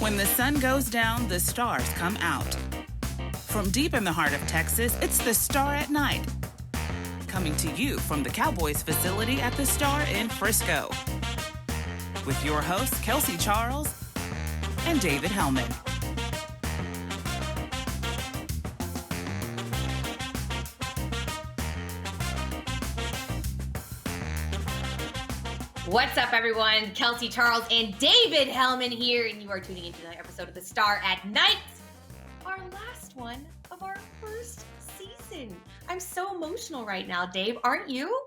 When the sun goes down, the stars come out. From deep in the heart of Texas, it's the Star at Night. Coming to you from the Cowboys facility at the Star in Frisco. With your hosts, Kelsey Charles and David Hellman. What's up, everyone? Kelsey Charles and David Hellman here, and you are tuning into another episode of The Star at Night, our last one of our first season. I'm so emotional right now, Dave. Aren't you?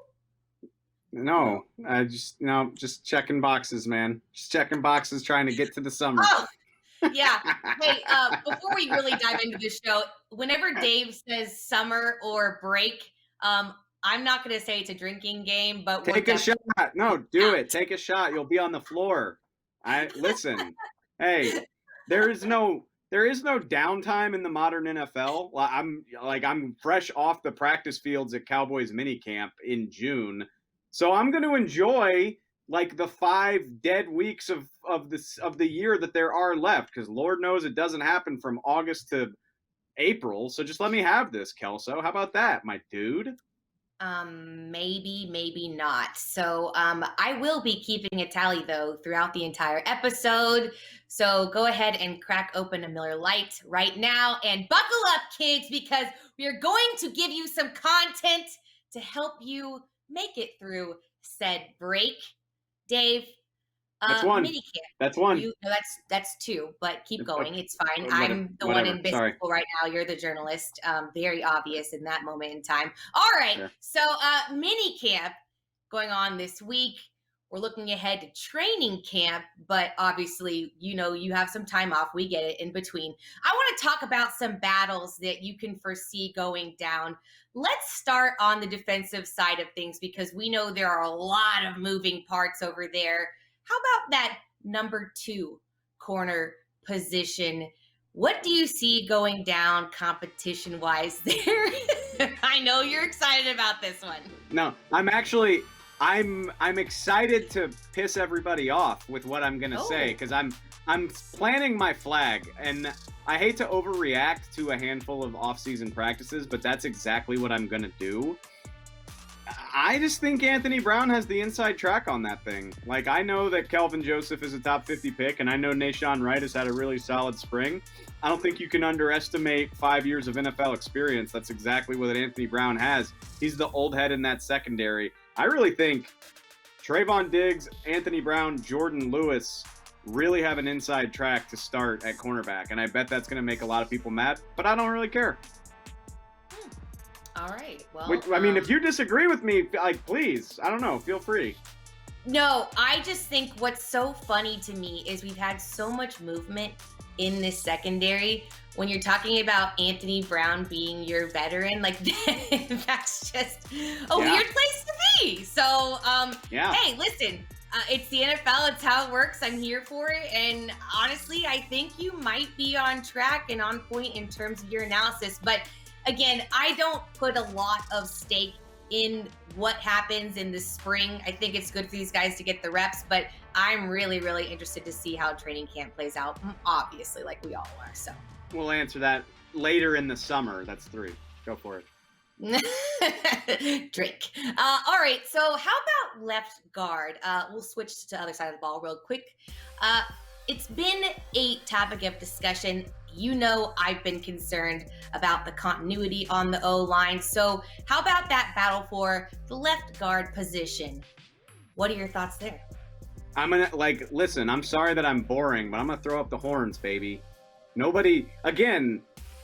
No, just checking boxes, man. Just checking boxes, trying to get to the summer. Oh, yeah. Hey, before we really dive into the show, whenever Dave says summer or break, I'm not going to say it's a drinking game, but take a shot. No, do it. Take a shot. You'll be on the floor. Listen. Hey, there is no downtime in the modern NFL. I'm fresh off the practice fields at Cowboys minicamp in June, so I'm going to enjoy like the 5 dead weeks of the year that there are left, because Lord knows it doesn't happen from August to April. So just let me have this, Kelso. How about that, my dude? Maybe not. So I will be keeping a tally, though, throughout the entire episode. So go ahead and crack open a Miller Lite right now and buckle up, kids, because we are going to give you some content to help you make it through said break. Dave, that's one. Minicamp. That's one. That's two, but keep going. It's fine. Whatever. I'm the one in business school right now. You're the journalist. Very obvious in that moment in time. All right. Sure. So minicamp going on this week. We're looking ahead to training camp, but obviously, you have some time off. We get it in between. I want to talk about some battles that you can foresee going down. Let's start on the defensive side of things, because we know there are a lot of moving parts over there. How about that number 2 corner position? What do you see going down competition-wise there? I know you're excited about this one. No, I'm excited to piss everybody off with what I'm gonna say, because I'm planting my flag, and I hate to overreact to a handful of off-season practices, but that's exactly what I'm gonna do. I just think Anthony Brown has the inside track on that thing. Like, I know that Kelvin Joseph is a top 50 pick, and I know Nahshon Wright has had a really solid spring. I don't think you can underestimate 5 years of NFL experience. That's exactly what Anthony Brown has. He's the old head in that secondary. I really think Trayvon Diggs, Anthony Brown, Jordan Lewis really have an inside track to start at cornerback, and I bet that's going to make a lot of people mad, but I don't really care. All right. Well, if you disagree with me, please, I don't know, feel free. No, I just think what's so funny to me is we've had so much movement in this secondary. When you're talking about Anthony Brown being your veteran, that's just a weird place to be. So, Hey, listen, it's the NFL. It's how it works. I'm here for it. And honestly, I think you might be on track and on point in terms of your analysis. But again, I don't put a lot of stake in what happens in the spring. I think it's good for these guys to get the reps, but I'm really, really interested to see how training camp plays out, obviously, like we all are. So we'll answer that later in the summer. That's 3. Go for it. Drink. All right, so how about left guard? We'll switch to the other side of the ball real quick. It's been a topic of discussion. I've been concerned about the continuity on the O-line. So how about that battle for the left guard position? What are your thoughts there? I'm going to, listen, I'm sorry that I'm boring, but I'm going to throw up the horns, baby.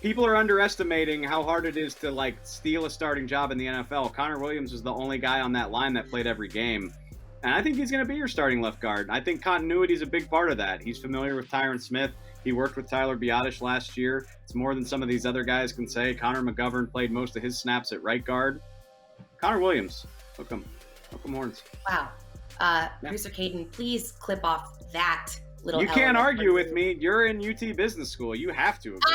People are underestimating how hard it is to, steal a starting job in the NFL. Connor Williams was the only guy on that line that played every game. And I think he's going to be your starting left guard. I think continuity is a big part of that. He's familiar with Tyron Smith. He worked with Tyler Biadasz last year. It's more than some of these other guys can say. Connor McGovern played most of his snaps at right guard. Connor Williams, hook 'em horns. Wow. Producer Caden, please clip off that little. You can't argue with me. You're in UT Business School. You have to agree.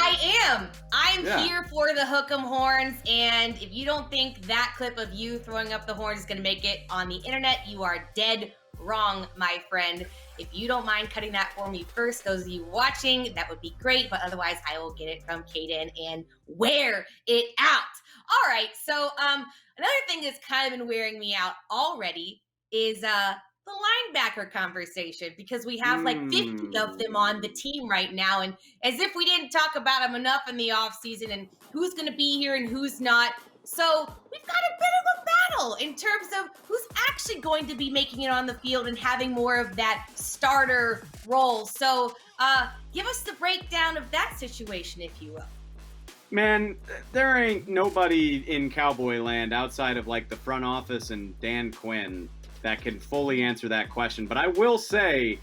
I'm here for the hook 'em horns. And if you don't think that clip of you throwing up the horns is going to make it on the internet, you are dead wrong, my friend. If you don't mind cutting that for me first, those of you watching, that would be great. But otherwise, I will get it from Kaden and wear it out. All right. So another thing that's kind of been wearing me out already is the linebacker conversation, because we have like 50 of them on the team right now. And as if we didn't talk about them enough in the offseason and who's going to be here and who's not. So we've got a bit of a battle in terms of who's actually going to be making it on the field and having more of that starter role. So give us the breakdown of that situation, if you will. Man, there ain't nobody in Cowboy land outside of like the front office and Dan Quinn that can fully answer that question. But I will say,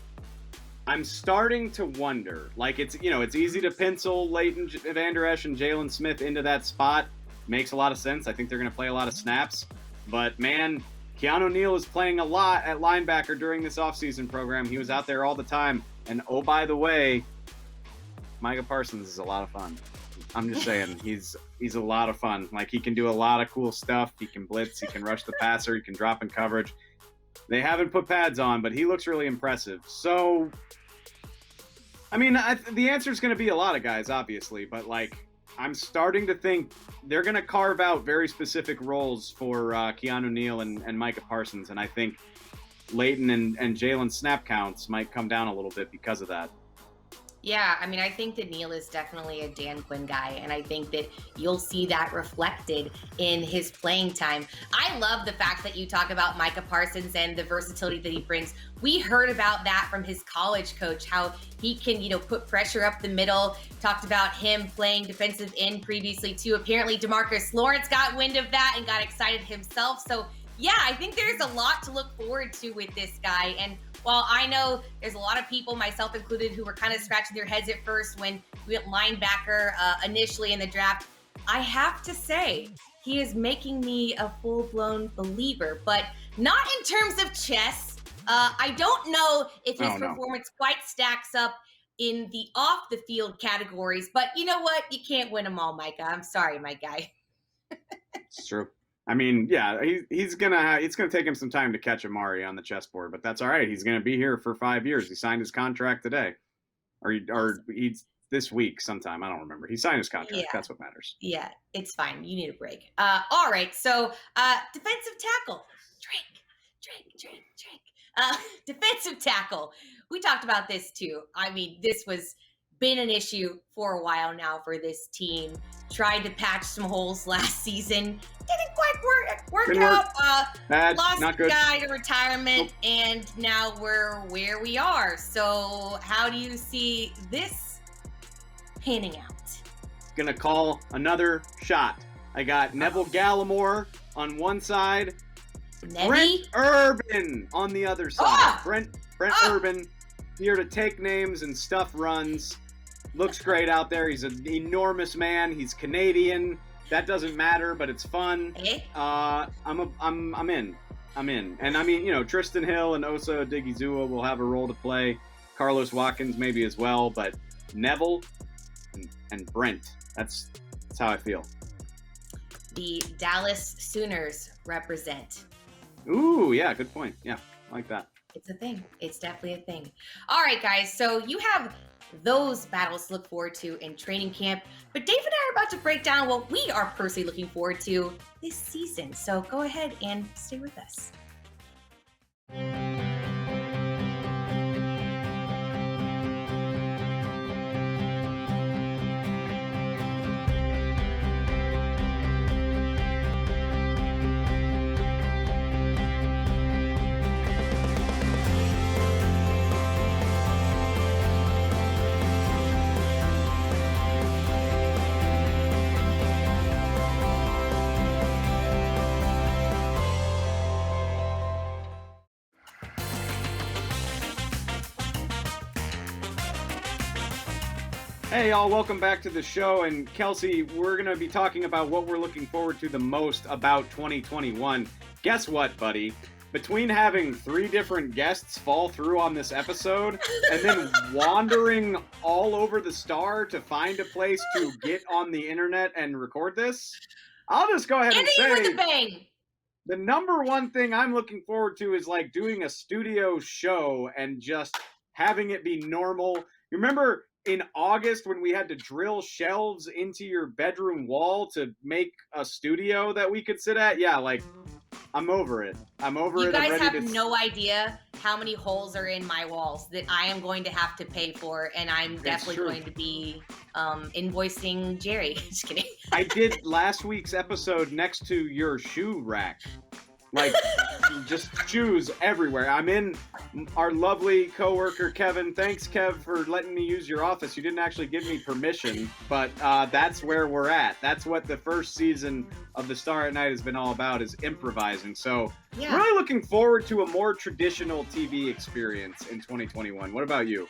I'm starting to wonder, like it's easy to pencil Leighton Vander Esch and Jalen Smith into that spot. Makes a lot of sense. I think they're going to play a lot of snaps. But man, Keanu Neal is playing a lot at linebacker during this offseason program. He was out there all the time. And oh, by the way, Micah Parsons is a lot of fun. I'm just saying, he's a lot of fun. Like, he can do a lot of cool stuff. He can blitz. He can rush the passer. He can drop in coverage. They haven't put pads on, but he looks really impressive. So, I mean, the answer is going to be a lot of guys, obviously. But, like, I'm starting to think they're going to carve out very specific roles for Keanu Neal and Micah Parsons. And I think Leighton and Jalen snap counts might come down a little bit because of that. Yeah, I mean, I think that Neal is definitely a Dan Quinn guy, and I think that you'll see that reflected in his playing time. I love the fact that you talk about Micah Parsons and the versatility that he brings. We heard about that from his college coach, how he can, put pressure up the middle. Talked about him playing defensive end previously, too. Apparently, DeMarcus Lawrence got wind of that and got excited himself. So, yeah, I think there's a lot to look forward to with this guy. And while I know there's a lot of people, myself included, who were kind of scratching their heads at first when we went linebacker initially in the draft, I have to say he is making me a full-blown believer, but not in terms of chess. I don't know if his performance quite stacks up in the off-the-field categories, but you know what? You can't win them all, Micah. I'm sorry, my guy. It's true. I mean, yeah, it's gonna take him some time to catch Amari on the chessboard, but that's all right. He's gonna be here for 5 years. He signed his contract today, or he's this week sometime. I don't remember. He signed his contract. Yeah. That's what matters. Yeah, it's fine. You need a break. All right. So defensive tackle. Drink. Defensive tackle. We talked about this too. I mean, this was been an issue for a while now for this team. Tried to patch some holes last season. Didn't quite work out. Bad, lost not a good. guy to retirement, and now we're where we are. So how do you see this panning out? Gonna call another shot. I got Neville Gallimore on one side, Brent Urban on the other side. Brent Urban here to take names and stuff runs. Looks great out there. He's an enormous man. He's Canadian. That doesn't matter, but it's fun. I'm in. And I mean, Tristan Hill and Osa Odigizua will have a role to play. Carlos Watkins maybe as well, but Neville and Brent. That's how I feel. The Dallas Sooners represent. Ooh, yeah, good point. Yeah, I like that. It's a thing. It's definitely a thing. All right, guys. So you have those battles to look forward to in training camp. But Dave and I are about to break down what we are personally looking forward to this season. So go ahead and stay with us. Hey y'all, welcome back to the show. And Kelsey, we're going to be talking about what we're looking forward to the most about 2021. Guess what, buddy? Between having 3 different guests fall through on this episode and then wandering all over the Star to find a place to get on the internet and record this, I'll just go ahead and say... with a bang! The number one thing I'm looking forward to is like doing a studio show and just having it be normal. You remember in August when we had to drill shelves into your bedroom wall to make a studio that we could sit at? Yeah, like I'm over it. I'm over it. You guys I'm ready have to... no idea how many holes are in my walls that I am going to have to pay for, and I'm definitely going to be invoicing Jerry. Just kidding. I did last week's episode next to your shoe rack. Like, just shoes everywhere. I'm in our lovely coworker, Kevin. Thanks, Kev, for letting me use your office. You didn't actually give me permission, but that's where we're at. That's what the first season of The Star at Night has been all about, is improvising. So, really looking forward to a more traditional TV experience in 2021. What about you?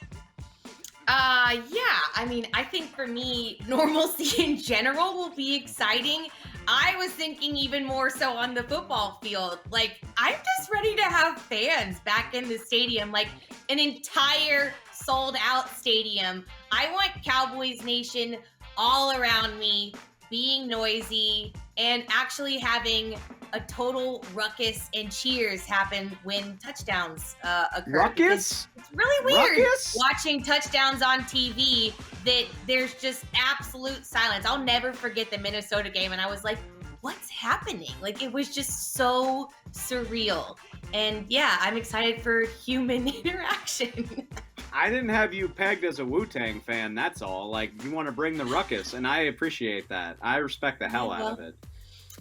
Yeah, I mean, I think for me, normalcy in general will be exciting. I was thinking even more so on the football field. Like, I'm just ready to have fans back in the stadium, like an entire sold out stadium. I want Cowboys Nation all around me, being noisy and actually having a total ruckus and cheers happen when touchdowns occur. Ruckus? It's really weird Ruckus? watching touchdowns on TV that there's just absolute silence. I'll never forget the Minnesota game, and I was like, what's happening? Like, it was just so surreal. And yeah, I'm excited for human interaction. I didn't have you pegged as a Wu-Tang fan, that's all. Like, you want to bring the ruckus, and I appreciate that. I respect the hell out of it.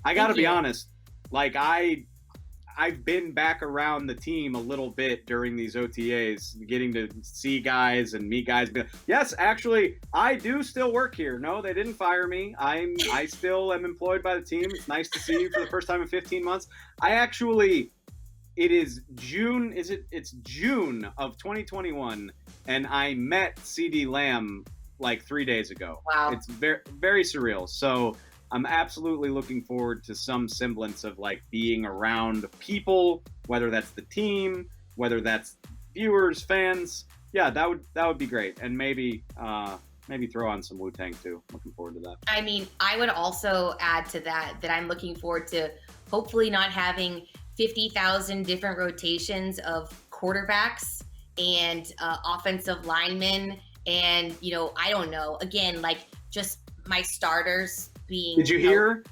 I gotta be honest, like, I've been back around the team a little bit during these OTAs, getting to see guys and meet guys. Yes, actually, I do still work here. No, they didn't fire me. I still am employed by the team. It's nice to see you for the first time in 15 months. It is June, it's June of 2021, and I met CD Lamb like 3 days ago. Wow. It's very, very surreal. So I'm absolutely looking forward to some semblance of like being around people, whether that's the team, whether that's viewers, fans. Yeah, that would be great. And maybe throw on some Wu-Tang too. Looking forward to that. I mean, I would also add to that I'm looking forward to hopefully not having 50,000 different rotations of quarterbacks and offensive linemen. And, I don't know, again, like just my starters being. Did you hear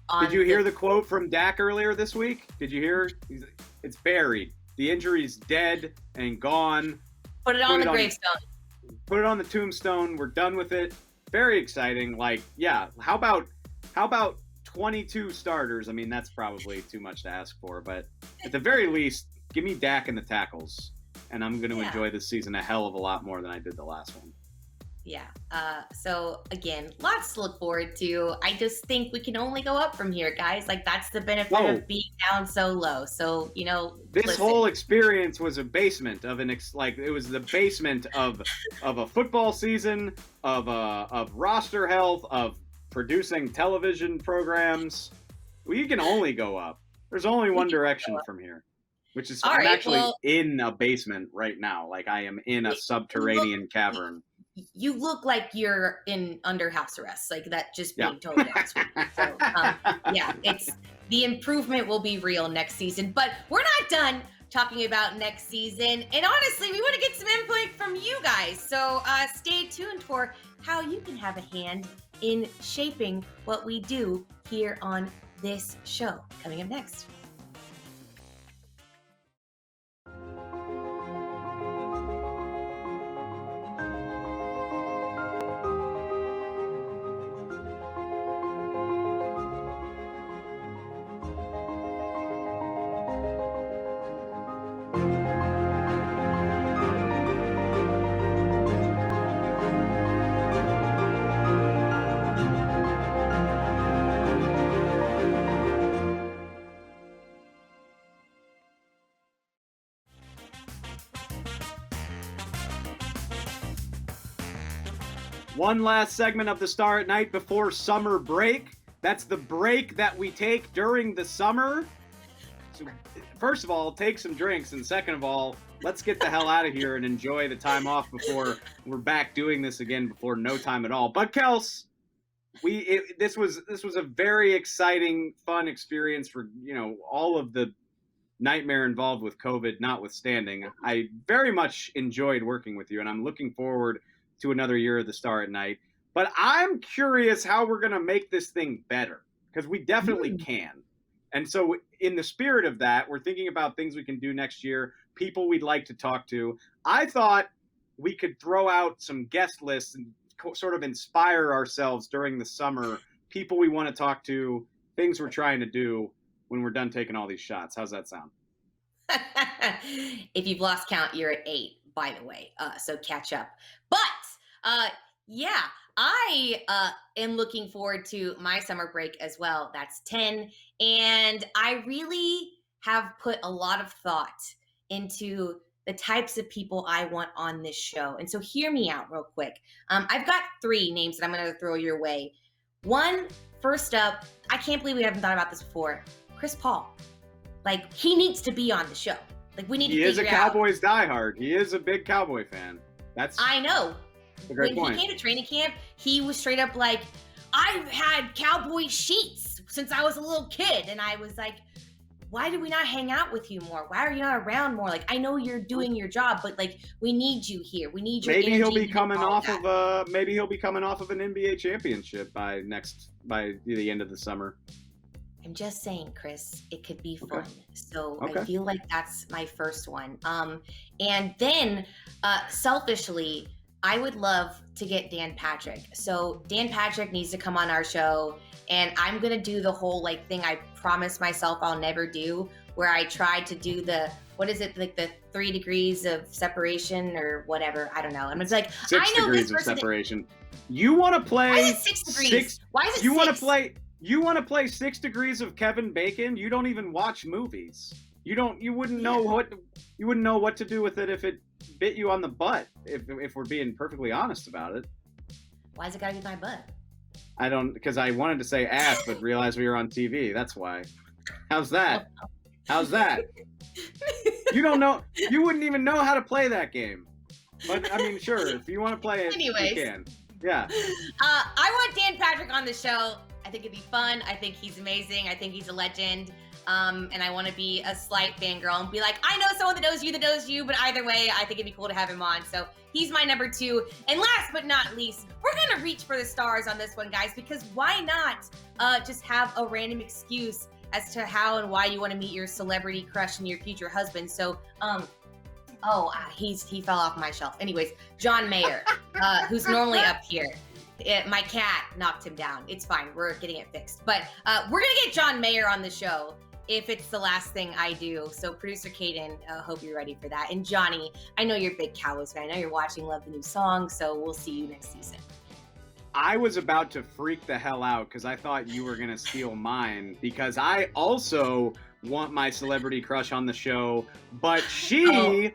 the quote from Dak earlier this week? Did you hear? It's buried. The injury's dead and gone. Put it on the gravestone. Put it on the tombstone. We're done with it. Very exciting. Like, yeah. How about 22 starters? I mean, that's probably too much to ask for, but at the very least, give me Dak and the tackles, and I'm going to enjoy this season a hell of a lot more than I did the last one. Yeah. So again, lots to look forward to. I just think we can only go up from here, guys. Like, that's the benefit of being down so low. So, this whole experience was a basement of it was the basement of a football season, of roster health, of producing television programs. We can only go up. There's only one direction from here, which is I'm actually in a basement right now. Like, I am in a subterranean cavern. You look like you're under house arrest, like that. Just being totally honest with you. So, it's the improvement will be real next season. But we're not done talking about next season. And honestly, we want to get some input from you guys. So stay tuned for how you can have a hand in shaping what we do here on this show. Coming up next. One last segment of the Star at Night before summer break. That's the break that we take during the summer. So, first of all, take some drinks, and second of all, let's get the hell out of here and enjoy the time off before we're back doing this again before no time at all. But Kels, this was a very exciting, fun experience for, all of the nightmare involved with COVID notwithstanding. I very much enjoyed working with you, and I'm looking forward to another year of the Star at Night. But I'm curious how we're going to make this thing better, because we definitely can. And so in the spirit of that, we're thinking about things we can do next year, people we'd like to talk to. I thought we could throw out some guest lists and sort of inspire ourselves during the summer, people we want to talk to, things we're trying to do when we're done taking all these shots. How's that sound? If you've lost count, you're at 8, by the way. So catch up. But yeah, I am looking forward to my summer break as well. That's 10. And I really have put a lot of thought into the types of people I want on this show. And so hear me out real quick. I've got 3 names that I'm going to throw your way. One, first up, I can't believe we haven't thought about this before. Chris Paul. Like, he needs to be on the show. Like, we need to figure out. He is a Cowboys diehard. He is a big Cowboy fan. I know. A great point. When he came to training camp, he was straight up like, I've had Cowboy sheets since I was a little kid. And I was like, why do we not hang out with you more? Why are you not around more? Like, I know you're doing your job, but like, we need you here. We need your energy. Maybe he'll be coming off of an NBA championship by the end of the summer. I'm just saying, Chris, it could be fun. Okay. So I feel like that's my first one. And then selfishly, I would love to get Dan Patrick. So Dan Patrick needs to come on our show, and I'm going to do the whole like thing I promised myself I'll never do, where I tried to do the, what is it, like the 3 degrees of separation or whatever. I don't know. And it's like, 6 I know degrees this of person. separation. You want to play? Why is it 6 degrees? Why is it You 6? want to play? You want to play 6 degrees of Kevin Bacon? You don't even watch movies. You wouldn't know what to do with it if it bit you on the butt, if we're being perfectly honest about it. Why is it gotta be my butt? I don't, because I wanted to say ass, but realized we were on TV. That's why. How's that? How's that? You don't know. You wouldn't even know how to play that game. But I mean, sure, if you want to play it, Anyways. you can. Yeah. I want Dan Patrick on the show. I think it'd be fun. I think he's amazing. I think he's a legend. And I want to be a slight fangirl and be like, I know someone that knows you, but either way, I think it'd be cool to have him on. So he's my number 2. And last but not least, we're going to reach for the stars on this one, guys, because why not just have a random excuse as to how and why you want to meet your celebrity crush and your future husband. So, he fell off my shelf. Anyways, John Mayer, who's normally up here. My cat knocked him down. It's fine. We're getting it fixed. But we're going to get John Mayer on the show if it's the last thing I do. So producer Kaden, hope you're ready for that. And Johnny, I know you're a big Cowboys fan. I know you're watching, love the new song. So we'll see you next season. I was about to freak the hell out because I thought you were going to steal mine, because I also want my celebrity crush on the show, but she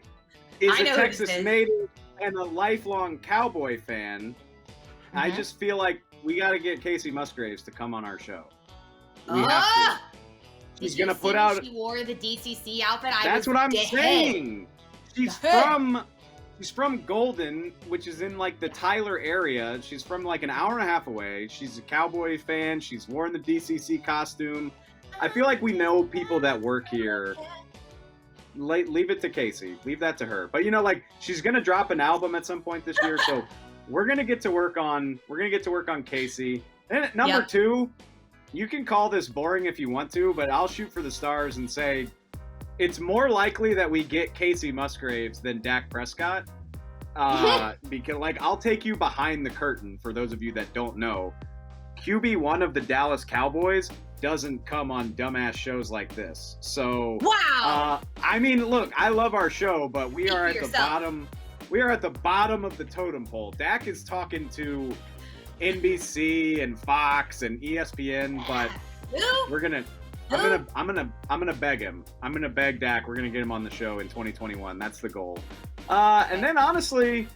is a Texas native and a lifelong Cowboy fan. Mm-hmm. I just feel like we got to get Casey Musgraves to come on our show. We have to. She's going to put out... She wore the DCC outfit. That's what I'm saying. She's from Golden, which is in like the Tyler area. She's from like an hour and a half away. She's a Cowboy fan. She's worn the DCC costume. I feel like we know people that work here. Leave it to Casey. Leave that to her. But she's going to drop an album at some point this year, so we're going to get to work on Casey. And number 2, you can call this boring if you want to, but I'll shoot for the stars and say it's more likely that we get Casey Musgraves than Dak Prescott. Because I'll take you behind the curtain for those of you that don't know. QB1 of the Dallas Cowboys doesn't come on dumbass shows like this. So wow. I mean, look, I love our show, but we are at the bottom. We are at the bottom of the totem pole. Dak is talking to NBC and Fox and ESPN, but I'm gonna beg him. I'm gonna beg Dak. We're gonna get him on the show in 2021. That's the goal. And then honestly,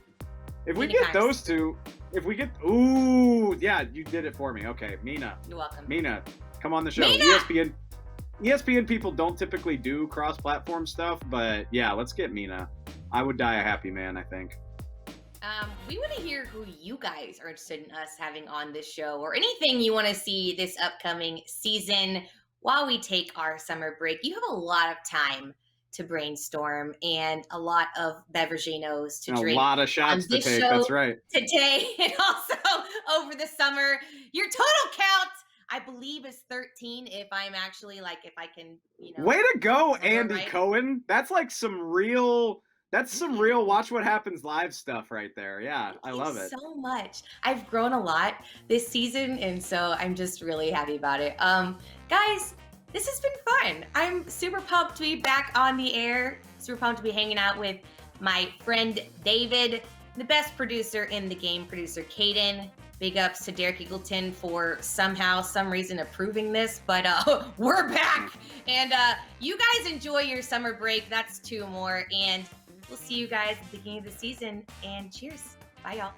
if we get those two, you did it for me. Okay, Mina. You're welcome. Mina, come on the show. Mina! ESPN people don't typically do cross-platform stuff, but yeah, let's get Mina. I would die a happy man, I think. we want to hear who you guys are interested in us having on this show, or anything you want to see this upcoming season while we take our summer break. You have a lot of time to brainstorm and a lot of beveraginos to drink. A lot of shots to take. That's right. Today and also over the summer. Your total count, I believe, is 13. If I'm actually if I can, Way to go, Andy right. Cohen. That's like some real. That's some real Watch What Happens live stuff right there. Yeah, I love it. So much. I've grown a lot this season, and so I'm just really happy about it. Guys, this has been fun. I'm super pumped to be back on the air. Super pumped to be hanging out with my friend David, the best producer in the game, producer Caden. Big ups to Derek Eagleton for some reason approving this, but we're back. And you guys enjoy your summer break. That's 2 more. And we'll see you guys at the beginning of the season. And cheers. Bye, y'all.